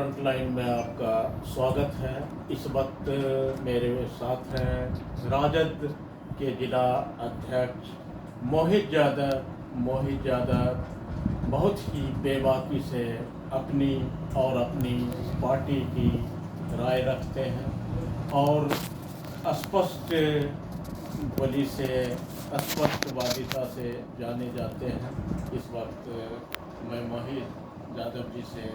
Frontline में आपका स्वागत है। इस वक्त मेरे साथ हैं राजद के जिला अध्यक्ष मोहित यादव बहुत ही बेबाकी से अपनी पार्टी की राय रखते हैं और स्पष्ट बोली से स्पष्टवादिता से जाने जाते हैं। इस वक्त मैं मोहित यादव जी से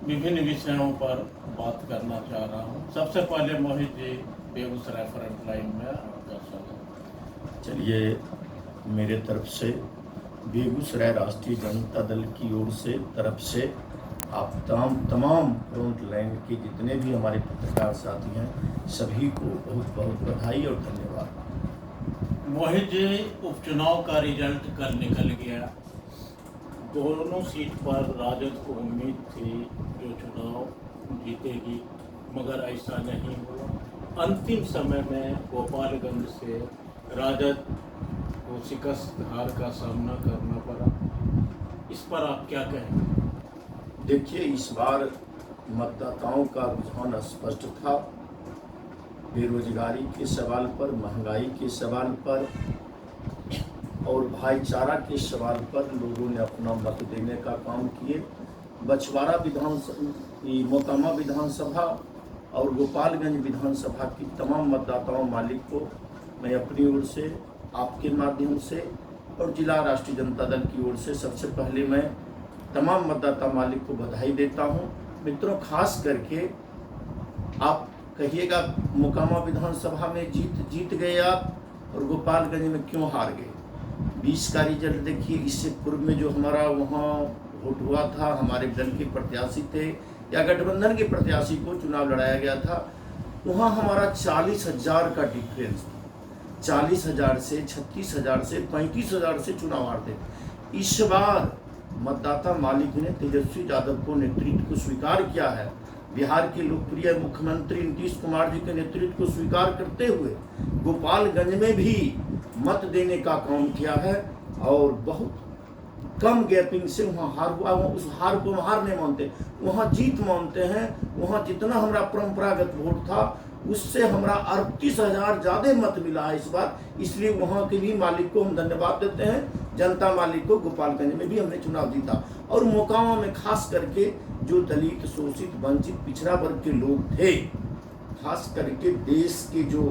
विभिन्न विषयों पर बात करना चाह रहा हूं। सबसे पहले मोहित जी, बेगूसराय फ्रंटलाइन में आपका स्वागत। चलिए, मेरे तरफ से बेगूसराय राष्ट्रीय जनता दल की ओर से आप तमाम फ्रंट लाइन के जितने भी हमारे पत्रकार साथी हैं सभी को बहुत बहुत बधाई और धन्यवाद। मोहित जी, उपचुनाव का रिजल्ट कल निकल गया। दोनों सीट पर राजद को उम्मीद थी जो चुनाव जीतेगी, मगर ऐसा नहीं हुआ। अंतिम समय में गोपालगंज से राजद को शिकस्त हार का सामना करना पड़ा। इस पर आप क्या कहेंगे? देखिए, इस बार मतदाताओं का रुझान स्पष्ट था। बेरोजगारी के सवाल पर, महंगाई के सवाल पर और भाईचारा के सवाल पर लोगों ने अपना मत देने का काम किए। बछवाड़ा मोकामा विधानसभा और गोपालगंज विधानसभा की तमाम मतदाताओं मालिक को मैं अपनी ओर से, आपके माध्यम से और जिला राष्ट्रीय जनता दल की ओर से सबसे पहले मैं तमाम मतदाता मालिक को बधाई देता हूं। मित्रों, खास करके आप कहिएगा मोकामा विधानसभा में जीत गए आप और गोपालगंज में क्यों हार गए। 20 का रिजल्ट देखिए। इससे पूर्व में जो हमारा वहाँ वोट हुआ था, हमारे दल के प्रत्याशी थे या गठबंधन के प्रत्याशी को चुनाव लड़ाया गया था, वहाँ हमारा 40,000 का डिफरेंस था। 40,000 से 36,000 से 35,000 से चुनाव हारते। इस बार मतदाता मालिक ने तेजस्वी यादव को नेतृत्व को स्वीकार किया है। बिहार के लोकप्रिय मुख्यमंत्री नीतीश कुमार जी के नेतृत्व को स्वीकार करते हुए गोपालगंज में भी मत देने का काम किया है और बहुत कम गैपिंग से वहाँ हार हुआ। उस हार को हार नहीं मानते, वहाँ जीत मानते हैं। वहाँ जितना हमारा परंपरागत वोट था उससे हमारा 38,000 ज़्यादा मत मिला है इस बार। इसलिए वहाँ के भी मालिक को हम धन्यवाद देते हैं। जनता मालिक को गोपालगंज में भी हमने चुनाव जीता और मोकामा में खास करके जो दलित, शोषित, वंचित, पिछड़ा वर्ग के लोग थे, खास करके देश के जो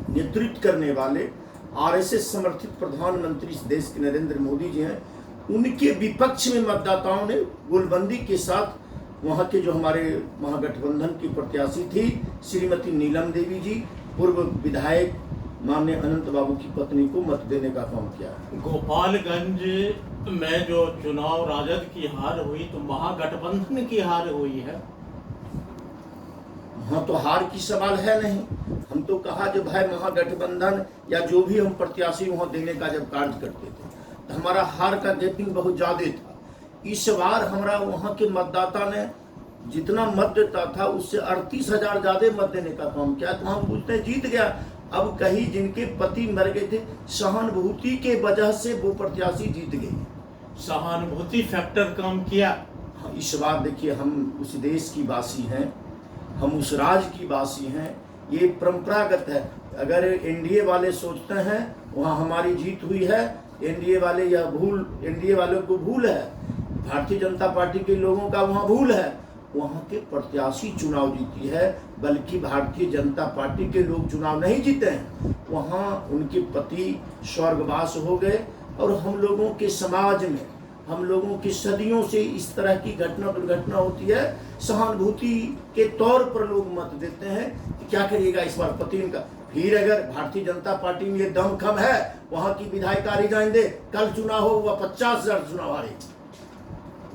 नेतृत्व करने वाले आरएसएस समर्थित प्रधानमंत्री इस देश के नरेंद्र मोदी जी हैं, उनके विपक्ष में मतदाताओं ने गोलबंदी के साथ वहाँ के जो हमारे महागठबंधन की प्रत्याशी थी श्रीमती नीलम देवी जी, पूर्व विधायक माननीय अनंत बाबू की पत्नी को मत देने का काम किया। गोपालगंज में जो चुनाव राजद की हार हुई तो महागठबंधन की हार हुई है। वहाँ तो हार की सवाल है नहीं। हम तो कहा जो भाई महागठबंधन या जो भी हम प्रत्याशी वहाँ देने का जब कार्य करते थे तो हमारा हार का गैपिंग बहुत ज़्यादा था। इस बार हमारा वहाँ के मतदाता ने जितना मत देता था उससे 38,000 ज़्यादा मत देने का काम किया। तो हम बोलते हैं जीत गया। अब कहीं जिनके पति मर गए थे, सहानुभूति के वजह से वो प्रत्याशी जीत गए। सहानुभूति फैक्टर काम किया। हाँ, इस बार देखिए, हम उस देश की वासी हैं, हम उस राज्य की वासी हैं। ये परंपरागत है। अगर एनडीए वाले सोचते हैं वहाँ हमारी जीत हुई है, एनडीए वालों को भूल है। भारतीय जनता पार्टी के लोगों का वहाँ भूल है। वहाँ के प्रत्याशी चुनाव जीती है, बल्कि भारतीय जनता पार्टी के लोग चुनाव नहीं जीते हैं। वहाँ उनके पति स्वर्गवास हो गए और हम लोगों के समाज में, हम लोगों की सदियों से इस तरह की दुर्घटना होती है। सहानुभूति के तौर पर लोग मत देते हैं। क्या करिएगा इस बार पति इनका। फिर अगर भारतीय जनता पार्टी में ये दमखम है, वहाँ की विधायिका रिजाइन दे, कल चुनाव हो वह 50,000 चुनाव हारे।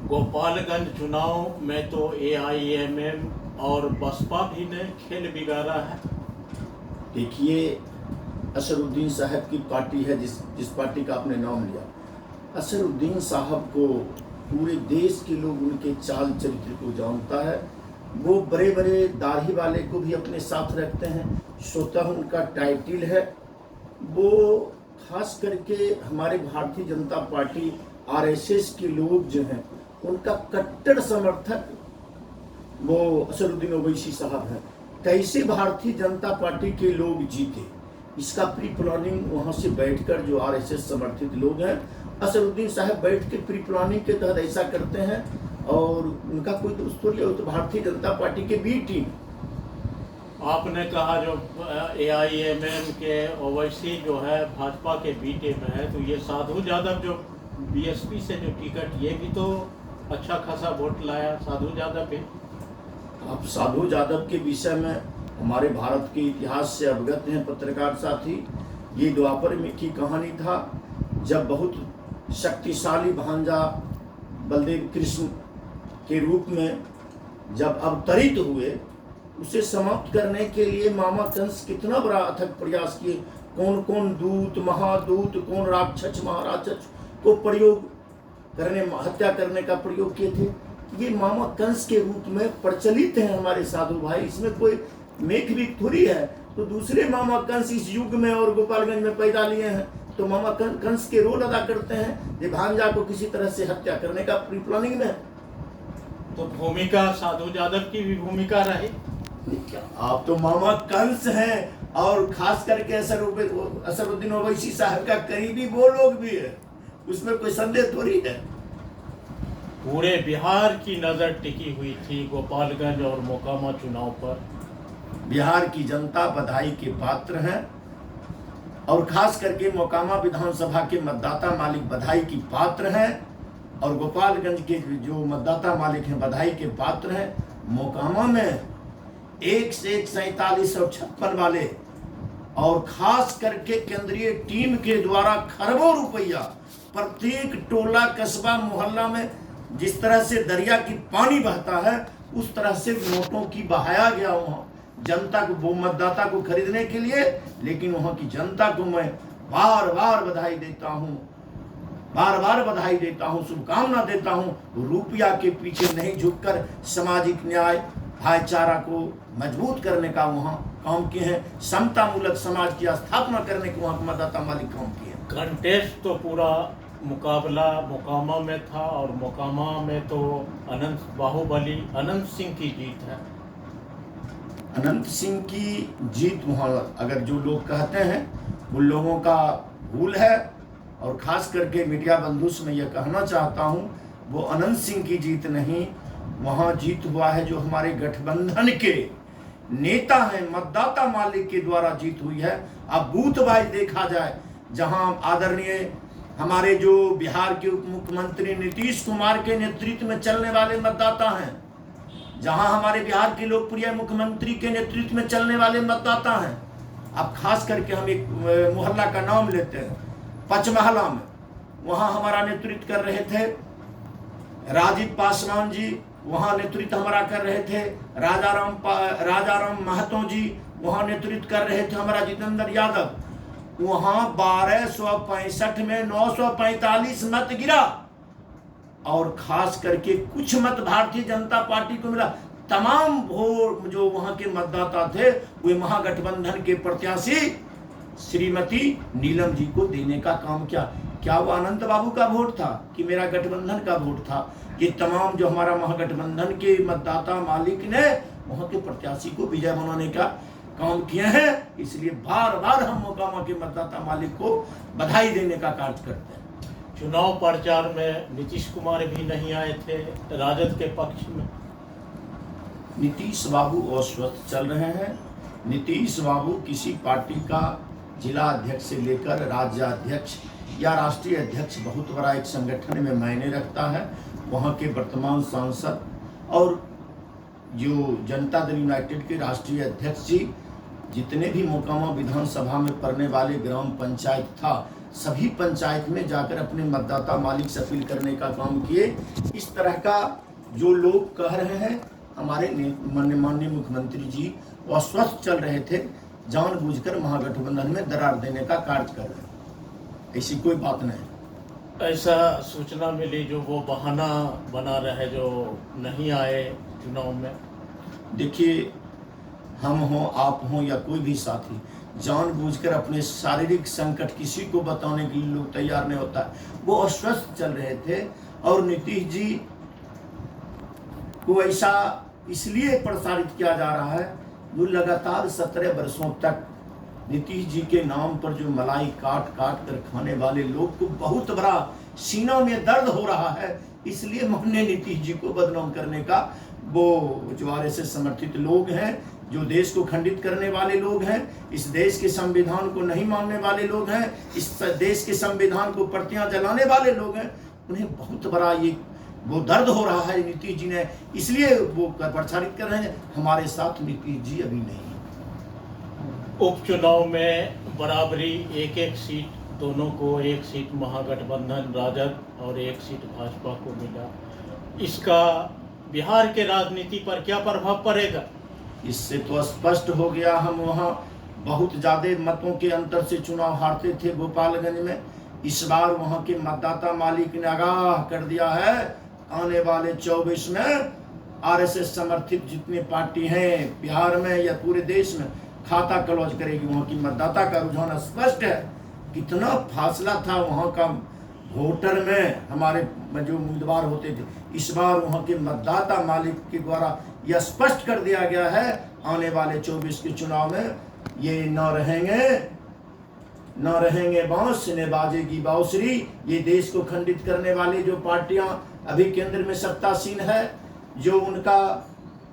गोपालगंज चुनाव में तो एआईएमएम और बसपा भी ने खेल बिगाड़ा है। देखिए, असरुद्दीन साहब की पार्टी है, जिस पार्टी का आपने नाम लिया, असरुद्दीन साहब को पूरे देश के लोग उनके चाल चरित्र को जानता है। वो बड़े बड़े दाढ़ी वाले को भी अपने साथ रखते हैं, स्वतः उनका टाइटिल है। वो खास करके हमारे भारतीय जनता पार्टी आरएसएस के लोग जो हैं उनका कट्टर समर्थक वो असरुद्दीन ओवैसी साहब हैं, कैसे भारतीय जनता पार्टी के लोग जीते, इसका प्री प्लानिंग वहाँ से बैठकर जो आरएसएस समर्थित लोग हैं, असरुद्दीन साहब बैठ के प्री प्लानिंग के तहत ऐसा करते हैं, और उनका कोई दोस्त थोड़ी है, तो भारतीय जनता पार्टी के बी टीम। आपने कहा जो AIMM के ओवैसी जो है भाजपा के बी टीम में है, तो ये साधु यादव जो BSP से जो टिकट, ये भी तो अच्छा खासा वोट लाया साधु यादव पे। आप साधु यादव के विषय में हमारे भारत के इतिहास से अवगत हैं पत्रकार साथी। ये द्वापर में की कहानी था, जब बहुत शक्तिशाली भांजा बलदेव कृष्ण के रूप में जब अवतरित हुए, उसे समाप्त करने के लिए मामा कंस कितना बड़ा अथक प्रयास किए, कौन कौन दूत महादूत, कौन राक्षस महाराक्षस को प्रयोग करने, हत्या करने का प्रयोग किए थे। ये मामा कंस के रूप में प्रचलित है हमारे साधु भाई, इसमें कोई मेक भी थोड़ी है। तो दूसरे मामा कंस इस युग में और गोपालगंज में पैदा लिए हैं, तो मामा कंस के रोल अदा करते हैं, ये भांजा को किसी तरह से हत्या करने का प्री प्लानिंग में। तो भूमिका साधु यादव की भी भूमिका रही। आप तो मामा कंस हैं, और खास करके असरुद्दीन ओवैसी साहब का करीबी वो लोग भी है, उसमें कोई संदेह थोड़ी है। पूरे बिहार की नजर टिकी हुई थी गोपालगंज और मोकामा चुनाव पर। बिहार की जनता बधाई के पात्र हैं, और खास करके मोकामा विधानसभा के मतदाता मालिक बधाई की पात्र हैं, और गोपालगंज के जो मतदाता मालिक हैं बधाई के पात्र हैं। मोकामा में 1 से 1 4756 वाले, और खास करके केंद्रीय टीम के द्वारा खरबों रुपया प्रत्येक टोला कस्बा मोहल्ला में जिस तरह से दरिया की पानी बहता है, उस तरह से नोटों की बहाया गया वहाँ जनता को, वो मतदाता को खरीदने के लिए। लेकिन वहाँ की जनता को मैं बार बार बधाई देता हूँ, बार बार बधाई देता हूँ, शुभकामना देता हूँ। रुपया के पीछे नहीं झुककर सामाजिक न्याय भाईचारा को मजबूत करने का वहाँ काम किए हैं, समतामूलक समाज की स्थापना करने के वहाँ मतदाता मालिक काम किए हैं। कंटेस्ट तो पूरा मुकाबला मोकामा में था, और मोकामा में तो बाहुबली अनंत सिंह की जीत है। अनंत सिंह की जीत वहाँ, अगर जो लोग कहते हैं उन लोगों का भूल है, और खास करके मीडिया बंधु से मैं यह कहना चाहता हूँ, वो अनंत सिंह की जीत नहीं, वहाँ जीत हुआ है जो हमारे गठबंधन के नेता हैं, मतदाता मालिक के द्वारा जीत हुई है। अब बूथ वाइज देखा जाए, जहाँ आदरणीय हमारे जो बिहार के उप मुख्यमंत्री नीतीश कुमार के नेतृत्व में चलने वाले मतदाता हैं, जहां हमारे बिहार के लोकप्रिय मुख्यमंत्री के नेतृत्व में चलने वाले मतदाता हैं। अब खास करके हम एक मोहल्ला का नाम लेते हैं, पचमहला में, वहां हमारा नेतृत्व कर रहे थे राजीव पासवान जी, वहां नेतृत्व हमारा कर रहे थे राजाराम महतो जी, वहां नेतृत्व कर रहे थे हमारा जितेंद्र यादव। वहां 1265 में 945 मत गिरा, और खास करके कुछ मत भारतीय जनता पार्टी को मिला। तमाम वोट जो वहां के मतदाता थे वे महागठबंधन के प्रत्याशी श्रीमती नीलम जी को देने का काम किया। क्या वो अनंत बाबू का वोट था कि मेरा गठबंधन का वोट था? ये तमाम जो हमारा महागठबंधन के मतदाता मालिक ने वहां के प्रत्याशी को विजय बनाने का काम किए हैं। इसलिए बार बार हम मोकामा के मतदाता मालिक को बधाई देने का कार्य करते हैं। चुनाव प्रचार में नीतीश कुमार भी नहीं आए थे राजद के पक्ष में। नीतीश बाबू अस्वस्थ चल रहे हैं। नीतीश बाबू किसी पार्टी का जिला अध्यक्ष से लेकर राज्याध्यक्ष या राष्ट्रीय अध्यक्ष बहुत बड़ा एक संगठन में मायने रखता है। वहाँ के वर्तमान सांसद और जो जनता दल यूनाइटेड के राष्ट्रीय अध्यक्ष जी, जितने भी मोकामा विधानसभा में पड़ने वाले ग्राम पंचायत था, सभी पंचायत में जाकर अपने मतदाता मालिक से अपील करने का काम किए। इस तरह का जो लोग कह रहे हैं हमारे माननीय मुख्यमंत्री जी वो अस्वस्थ चल रहे थे, जानबूझकर महागठबंधन में दरार देने का कार्य कर रहे हैं, ऐसी कोई बात नहीं। ऐसा सूचना मिली जो वो बहाना बना रहे जो नहीं आए चुनाव में। देखिए, हम हों, आप हों या कोई भी साथी, जानबूझकर अपने शारीरिक संकट किसी को बताने के लिए लोग तैयार नहीं होता है। वो अस्वस्थ चल रहे थे और नीतीश जी को ऐसा इसलिए प्रसारित किया जा रहा है जो लगातार 17 वर्षों तक नीतीश जी के नाम पर जो मलाई काट काट कर खाने वाले लोग को बहुत बड़ा सीना में दर्द हो रहा है। इसलिए हमने नीतीश जी को बदनाम करने का, वो जो आरएसएस समर्थित लोग हैं, जो देश को खंडित करने वाले लोग हैं, इस देश के संविधान को नहीं मानने वाले लोग हैं, इस देश के संविधान को प्रतियां जलाने वाले लोग हैं, उन्हें बहुत बड़ा ये वो दर्द हो रहा है नीतीश जी ने, इसलिए वो प्रचारित कर रहे हैं। हमारे साथ नीतीश जी अभी नहीं है। उपचुनाव में बराबरी, एक एक सीट, दोनों को एक सीट महागठबंधन राजद और एक सीट भाजपा को मिला। इसका बिहार के राजनीति पर क्या प्रभाव पड़ेगा? इससे तो स्पष्ट हो गया, हम वहाँ बहुत ज़्यादा मतों के अंतर से चुनाव हारते थे गोपालगंज में। इस बार वहाँ के मतदाता मालिक ने आगाह कर दिया है, आने वाले 24 में आरएसएस समर्थित जितने पार्टी हैं बिहार में या पूरे देश में खाता क्लोज करेगी। वहाँ की मतदाता का रुझान स्पष्ट है। कितना फासला था वहाँ का वोटर में, हमारे जो उम्मीदवार होते थे, इस बार वहाँ के मतदाता मालिक के द्वारा यह स्पष्ट कर दिया गया है, आने वाले 24 के चुनाव में ये न रहेंगे बांस, न बाजेगी बांसुरी। ये देश को खंडित करने वाली जो पार्टियां अभी केंद्र में सत्तासीन है, जो उनका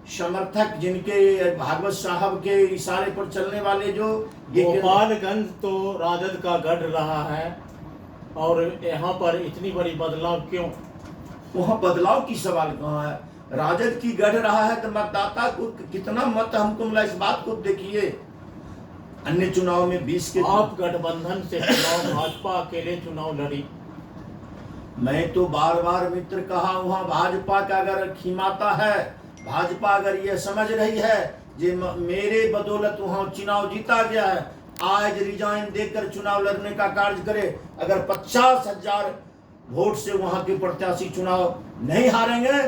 समर्थक, जिनके भागवत साहब के इशारे पर चलने वाले, जो गोपालगंज तो राजद का गढ़ रहा है, और यहाँ पर इतनी बड़ी बदलाव क्यों? वहाँ बदलाव की सवाल कहाँ है? राजद की गढ़ रहा है तो मतदाता को कितना मत हमको मिला, इस बात को देखिए। अन्य चुनाव में 20 के आप गठबंधन से चुनाव, भाजपा अकेले चुनाव लड़ी। मैं तो बार बार मित्र कहा, वहाँ भाजपा का अगर खिमाता है, भाजपा अगर ये समझ रही है कि मेरे बदौलत वहाँ चुनाव जीता गया है, आज रिजाइन देकर चुनाव लड़ने का कार्य करे। अगर 50,000 वोट से वहाँ के प्रत्याशी चुनाव नहीं हारेंगे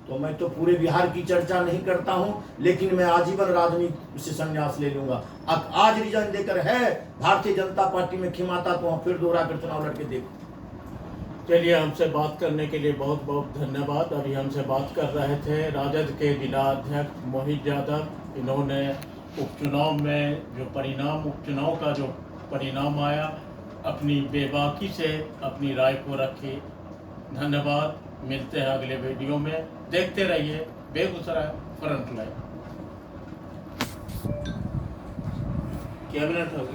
तो मैं तो पूरे बिहार की चर्चा नहीं करता हूँ, लेकिन मैं आजीवन राजनीति से संन्यास ले लूंगा। अब आज रिजाइन देकर है भारतीय जनता पार्टी में खिमाता तो वहाँ फिर दोहरा कर चुनाव लड़के देखो। चलिए, हमसे बात करने के लिए बहुत बहुत धन्यवाद। अभी हमसे बात कर रहे थे राजद के जिला अध्यक्ष मोहित यादव। इन्होंने उपचुनाव में जो परिणाम, उपचुनाव का जो परिणाम आया, अपनी बेबाकी से अपनी राय को रखी। धन्यवाद। मिलते हैं अगले वीडियो में। देखते रहिए बेगूसराय फ्रंटलाइन। कैबिनेट हो गया।